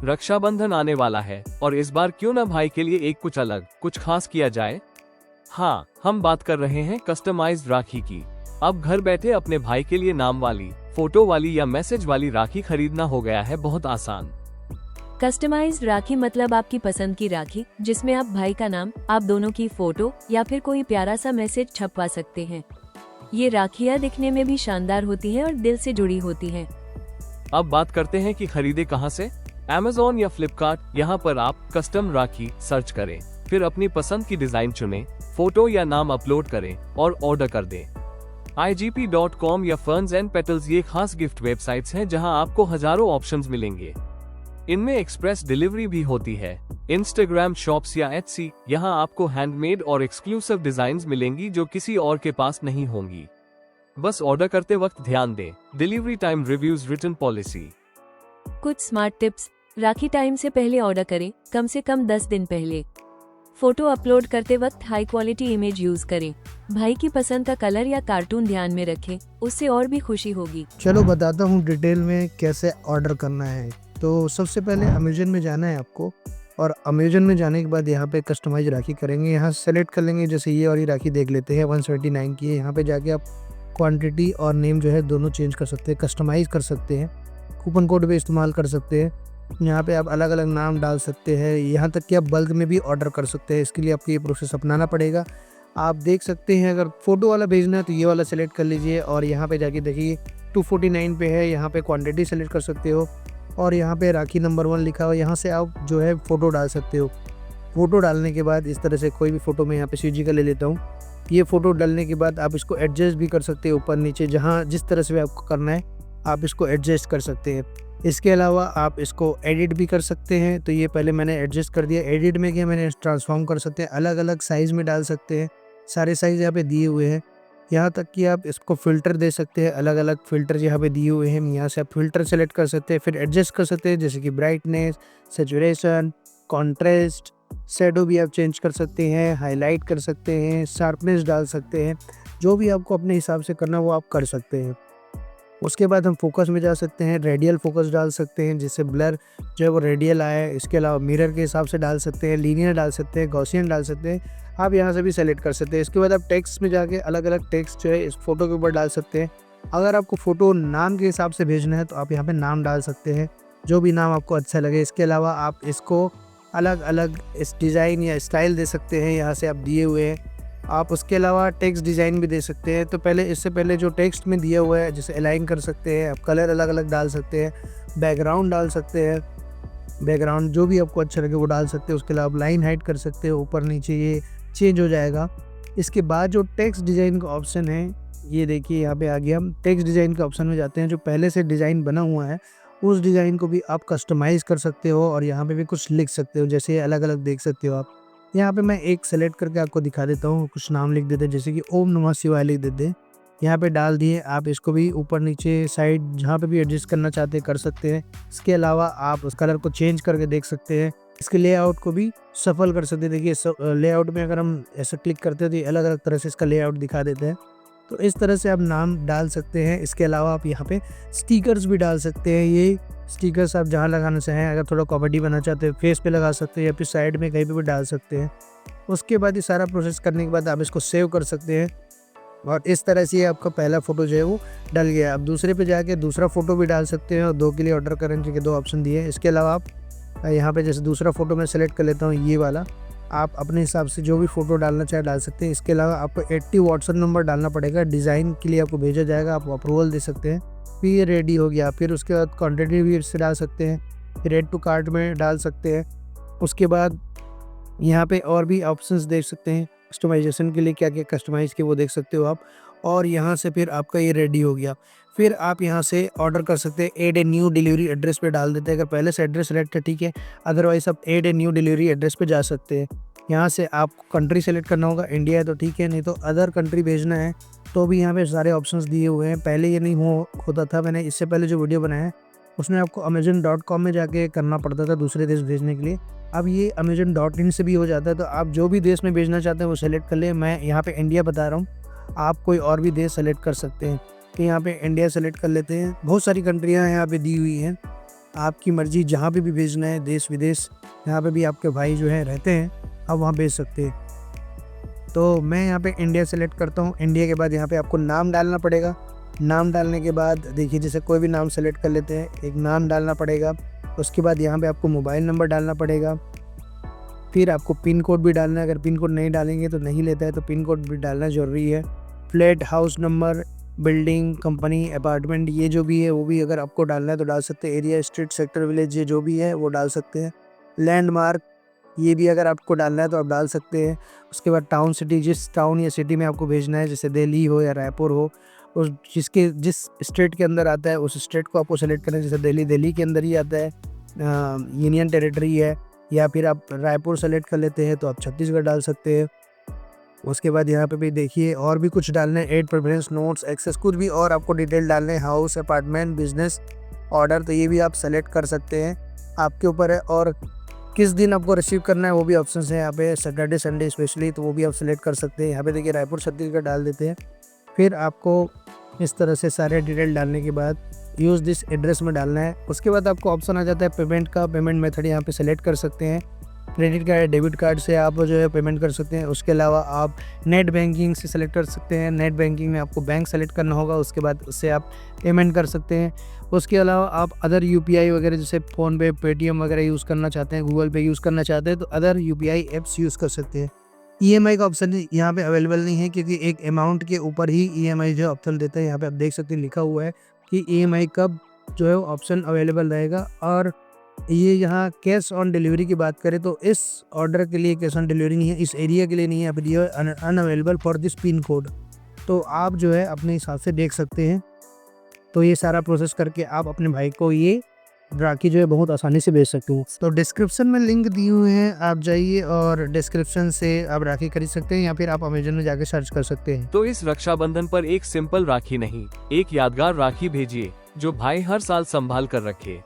रक्षाबंधन आने वाला है और इस बार क्यों ना भाई के लिए एक कुछ अलग कुछ खास किया जाए। हाँ, हम बात कर रहे हैं कस्टमाइज्ड राखी की। अब घर बैठे अपने भाई के लिए नाम वाली, फोटो वाली या मैसेज वाली राखी खरीदना हो गया है बहुत आसान। कस्टमाइज्ड राखी मतलब आपकी पसंद की राखी जिसमें आप भाई का नाम, आप दोनों की फोटो या फिर कोई प्यारा सा मैसेज छपवा सकते हैं। ये राखियाँ दिखने में भी शानदार होती हैं और दिल से जुड़ी होती हैं। अब बात करते हैं कि खरीदे कहाँ से। Amazon या Flipkart, यहाँ पर आप कस्टम राखी सर्च करें, फिर अपनी पसंद की डिजाइन चुनें, फोटो या नाम अपलोड करें और ऑर्डर कर दें। igp.com या Ferns and Petals ये खास गिफ्ट वेबसाइट्स हैं जहां आपको हजारों ऑप्शंस मिलेंगे। इनमें एक्सप्रेस डिलीवरी भी होती है। इंस्टाग्राम शॉप्स या Etsy, यहाँ आपको हैंडमेड और एक्सक्लूसिव डिजाइन्स मिलेंगी जो किसी और के पास नहीं होंगी। बस ऑर्डर करते वक्त ध्यान दें, delivery time, reviews, return policy. कुछ स्मार्ट टिप्स। राखी टाइम से पहले ऑर्डर करें, कम से कम 10 दिन पहले। फोटो अपलोड करते वक्त हाई क्वालिटी इमेज यूज करें। भाई की पसंद का कलर या कार्टून ध्यान में रखें, उससे और भी खुशी होगी। चलो बताता हूँ डिटेल में कैसे ऑर्डर करना है। तो सबसे पहले अमेजन में जाना है आपको, और अमेजन में जाने के बाद यहाँ पे कस्टमाइज राखी करेंगे। यहाँ सेलेक्ट कर लेंगे, जैसे ये वाली राखी देख लेते हैं 179 की है। यहाँ पे जाके आप क्वांटिटी और नेम जो है दोनों चेंज कर सकते हैं, कस्टमाइज कर सकते हैं, कूपन कोड भी इस्तेमाल कर सकते हैं। यहाँ पे आप अलग अलग नाम डाल सकते हैं, यहाँ तक कि आप बल्क में भी ऑर्डर कर सकते हैं। इसके लिए आपको ये प्रोसेस अपनाना पड़ेगा। आप देख सकते हैं, अगर फ़ोटो वाला भेजना है तो ये वाला सेलेक्ट कर लीजिए, और यहाँ पे जाके देखिए 249 पे है। यहाँ पे क्वांटिटी सेलेक्ट कर सकते हो, और यहाँ पे राखी नंबर 1 लिखा हुआ, यहाँ से आप जो है फ़ोटो डाल सकते हो। फ़ोटो डालने के बाद इस तरह से कोई भी फ़ोटो मैं यहाँ पे CG का ले लेता हूँ। ये फ़ोटो डालने के बाद आप इसको एडजस्ट भी कर सकते हैं, ऊपर नीचे जहाँ जिस तरह से भी आपको करना है आप इसको एडजस्ट कर सकते हैं। इसके अलावा आप इसको एडिट भी कर सकते हैं। तो ये पहले मैंने एडजस्ट कर दिया। एडिट में क्या, मैंने ट्रांसफॉर्म कर सकते हैं, अलग अलग साइज़ में डाल सकते हैं। सारे साइज़ यहाँ पे दिए हुए हैं, यहाँ तक कि आप इसको फ़िल्टर दे सकते हैं। अलग अलग फ़िल्टर यहाँ पे दिए हुए हैं, यहाँ से आप फ़िल्टर सेलेक्ट कर सकते हैं, फिर एडजस्ट कर सकते हैं, जैसे कि ब्राइटनेस, सैचुरेशन, कॉन्ट्रास्ट, शैडो भी आप चेंज कर सकते हैं, हाईलाइट कर सकते हैं, शार्पनेस डाल सकते हैं। जो भी आपको अपने हिसाब से करना वो आप कर सकते हैं। उसके बाद हम फोकस में जा सकते हैं, रेडियल फोकस डाल सकते हैं, जिससे ब्लर जो है वो रेडियल आए। इसके अलावा मिरर के हिसाब से डाल सकते हैं, लीनियर डाल सकते हैं, गॉसियन डाल सकते हैं। आप यहाँ से भी सेलेक्ट कर सकते हैं। इसके बाद आप टेक्स्ट में जाके अलग अलग टेक्स्ट जो है इस फोटो के ऊपर डाल सकते हैं। अगर आपको फ़ोटो नाम के हिसाब से भेजना है तो आप यहाँ पे नाम डाल सकते हैं, जो भी नाम आपको अच्छा लगे। इसके अलावा आप इसको अलग अलग इस डिज़ाइन या स्टाइल दे सकते हैं, यहाँ से आप दिए हुए हैं। आप उसके अलावा टेक्स्ट डिज़ाइन भी दे सकते हैं। तो पहले इससे पहले जो टेक्स्ट में दिया हुआ है, जैसे अलाइन कर सकते हैं, आप कलर अलग अलग डाल सकते हैं, बैकग्राउंड डाल सकते हैं, बैकग्राउंड जो भी आपको अच्छा लगे वो डाल सकते हैं। उसके अलावा आप लाइन हाइड कर सकते हैं, ऊपर नीचे ये चेंज हो जाएगा। इसके बाद जो टेक्स्ट डिज़ाइन का ऑप्शन है, ये देखिए यहाँ पे आ गया। हम टेक्स्ट डिज़ाइन के ऑप्शन में जाते हैं। जो पहले से डिज़ाइन बना हुआ है उस डिज़ाइन को भी आप कस्टमाइज़ कर सकते हो, और यहाँ पे भी कुछ लिख सकते हो, जैसे अलग अलग देख सकते हो आप। यहाँ पे मैं एक सेलेक्ट करके आपको दिखा देता हूँ। कुछ नाम लिख देते हैं, जैसे कि ओम नमः शिवाय लिख देते हैं, यहाँ पे डाल दिए। आप इसको भी ऊपर नीचे साइड जहाँ पे भी एडजस्ट करना चाहते हैं कर सकते हैं। इसके अलावा आप उस कलर को चेंज करके देख सकते हैं। इसके लेआउट को भी सफल कर सकते हैं। देखिए लेआउट में अगर हम ऐसा क्लिक करते हैं तो ये अलग अलग तरह से इसका लेआउट दिखा देते हैं। तो इस तरह से आप नाम डाल सकते हैं। इसके अलावा आप यहाँ पे स्टिकर्स भी डाल सकते हैं। ये स्टिकर्स आप जहाँ लगाना चाहें, अगर थोड़ा कॉमेडी बनना चाहते हैं फेस पे लगा सकते हैं, या फिर साइड में कहीं पे भी डाल सकते हैं। उसके बाद ये सारा प्रोसेस करने के बाद आप इसको सेव कर सकते हैं, और इस तरह से आपका पहला फ़ोटो जो है वो डल गया। आप दूसरे पे जाके दूसरा फ़ोटो भी डाल सकते हैं, और 2 के लिए ऑर्डर करने के 2 ऑप्शन दिए हैं। इसके अलावा आप यहाँ पे जैसे दूसरा फ़ोटो मैं सेलेक्ट कर लेता हूँ, ये वाला, आप अपने हिसाब से जो भी फ़ोटो डालना चाहे डाल सकते हैं। इसके अलावा आपको 80 व्हाट्सएप नंबर डालना पड़ेगा, डिज़ाइन के लिए आपको भेजा जाएगा, आप अप्रूवल दे सकते हैं। फिर ये रेडी हो गया। फिर उसके बाद क्वांटिटी भी इससे डाल सकते हैं, फिर ऐड टू कार्ट में डाल सकते हैं। उसके बाद यहाँ पे और भी ऑप्शंस देख सकते हैं, कस्टमाइजेशन के लिए क्या क्या कस्टमाइज़ किए वो देख सकते हो आप। और यहाँ से फिर आपका ये रेडी हो गया। फिर आप यहाँ से ऑर्डर कर सकते हैं। Add a new delivery address पे डाल देते हैं। अगर पहले से एड्रेस सेलेक्ट है ठीक है, अदरवाइज आप add a new delivery address पे जा सकते हैं। यहाँ से आपको कंट्री सेलेक्ट करना होगा, इंडिया है तो ठीक है, नहीं तो अदर कंट्री भेजना है तो भी यहाँ पे सारे ऑप्शंस दिए हुए हैं। पहले ये नहीं होता था। मैंने इससे पहले जो वीडियो बनाया है उसमें आपको amazon.com में जाके करना पड़ता था दूसरे देश भेजने के लिए। अब ये amazon.in से भी हो जाता है। तो आप जो भी देश में भेजना चाहते हैं वो सेलेक्ट कर लें। मैं यहाँ पे इंडिया बता रहा हूँ, आप कोई और भी देश सेलेक्ट कर सकते हैं। तो यहाँ पे इंडिया सेलेक्ट कर लेते हैं। बहुत सारी कंट्रियाँ यहाँ पे दी हुई हैं। आपकी मर्जी, जहाँ पे भी भेजना है, देश विदेश, जहाँ पे भी आपके भाई जो है रहते हैं, आप वहाँ भेज सकते हैं। तो मैं यहाँ पे इंडिया सेलेक्ट करता हूँ। इंडिया के बाद यहाँ पे आपको नाम डालना पड़ेगा। नाम डालने के बाद देखिए, जैसे कोई भी नाम सेलेक्ट कर लेते हैं, एक नाम डालना पड़ेगा। उसके बाद यहाँ पे आपको मोबाइल नंबर डालना पड़ेगा। फिर आपको पिन कोड भी डालना है। अगर पिन कोड नहीं डालेंगे तो नहीं लेता है, तो पिन कोड भी डालना ज़रूरी है। Flat, house number, building, company, apartment, ये जो भी है वो भी अगर आपको डालना है तो डाल सकते हैं। एरिया, स्ट्रीट, सेक्टर, विलेज, ये जो भी है वो डाल सकते हैं। लैंडमार्क, ये भी अगर आपको डालना है तो आप डाल सकते हैं। उसके बाद टाउन, सिटी, जिस टाउन या सिटी में आपको भेजना है, जैसे दिल्ली हो या रायपुर हो, उस जिस स्टेट के अंदर आता है उस स्टेट को आपको सेलेक्ट करना है। जैसे दिल्ली के अंदर ही आता है, यूनियन टेरिटरी है, या फिर आप रायपुर सेलेक्ट कर लेते हैं तो आप छत्तीसगढ़ डाल सकते हैं। उसके बाद यहाँ पे भी देखिए और भी कुछ डालना है, एड, प्रेफरेंस, नोट्स, एक्सेस, कुछ भी और आपको डिटेल डालने हैं, हाउस, अपार्टमेंट, बिजनेस, ऑर्डर, तो ये भी आप सेलेक्ट कर सकते हैं, आपके ऊपर है। और किस दिन आपको रिसीव करना है वो भी ऑप्शन है यहाँ पे, सैटरडे, संडे स्पेशली, तो वो भी आप सेलेक्ट कर सकते हैं। यहाँ पे देखिए रायपुर छत्तीसगढ़ डाल देते हैं। फिर आपको इस तरह से सारे डिटेल डालने के बाद यूज़ दिस एड्रेस में डालना है। उसके बाद आपको ऑप्शन आ जाता है पेमेंट का। पेमेंट मेथड यहाँ पे सेलेक्ट कर सकते हैं। क्रेडिट कार्ड, डेबिट कार्ड से आप जो है पेमेंट कर सकते हैं। उसके अलावा आप नेट बैंकिंग से सेलेक्ट कर सकते हैं। नेट बैंकिंग में आपको बैंक सेलेक्ट करना होगा, उसके बाद उससे आप पेमेंट कर सकते हैं। उसके अलावा आप अदर यूपीआई वगैरह जैसे फ़ोनपे, पेटीएम वगैरह यूज़ करना चाहते हैं, गूगल पे यूज़ करना चाहते हैं तो अदर यूपीआई ऐप्स यूज़ कर सकते हैं। ईएमआई का ऑप्शन यहाँ पे अवेलेबल नहीं है, क्योंकि एक अमाउंट के ऊपर ही ईएमआई जो ऑप्शन देता है। यहाँ पे आप देख सकते हैं लिखा हुआ है कि ईएमआई कब जो है ऑप्शन अवेलेबल रहेगा। और ये यहाँ कैश ऑन डिलीवरी की बात करें तो इस ऑर्डर के लिए कैश ऑन डिलीवरी नहीं है, इस एरिया के लिए नहीं है, अभी ये unavailable for this pin code. तो आप जो है अपने हिसाब से देख सकते हैं। तो ये सारा प्रोसेस करके आप अपने भाई को ये राखी जो है बहुत आसानी से भेज सकते हो। तो डिस्क्रिप्शन में लिंक दिए हुए हैं, आप जाइए और डिस्क्रिप्शन से आप राखी खरीद सकते हैं, या फिर आप अमेजन में जाकर सर्च कर सकते हैं। तो इस रक्षाबंधन पर एक सिंपल राखी नहीं, एक यादगार राखी भेजिए जो भाई हर साल संभाल कर रखे।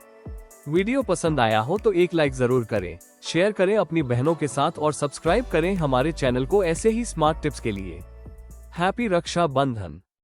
वीडियो पसंद आया हो तो एक लाइक जरूर करें, शेयर करें अपनी बहनों के साथ और सब्सक्राइब करें हमारे चैनल को ऐसे ही स्मार्ट टिप्स के लिए। हैप्पी रक्षाबंधन।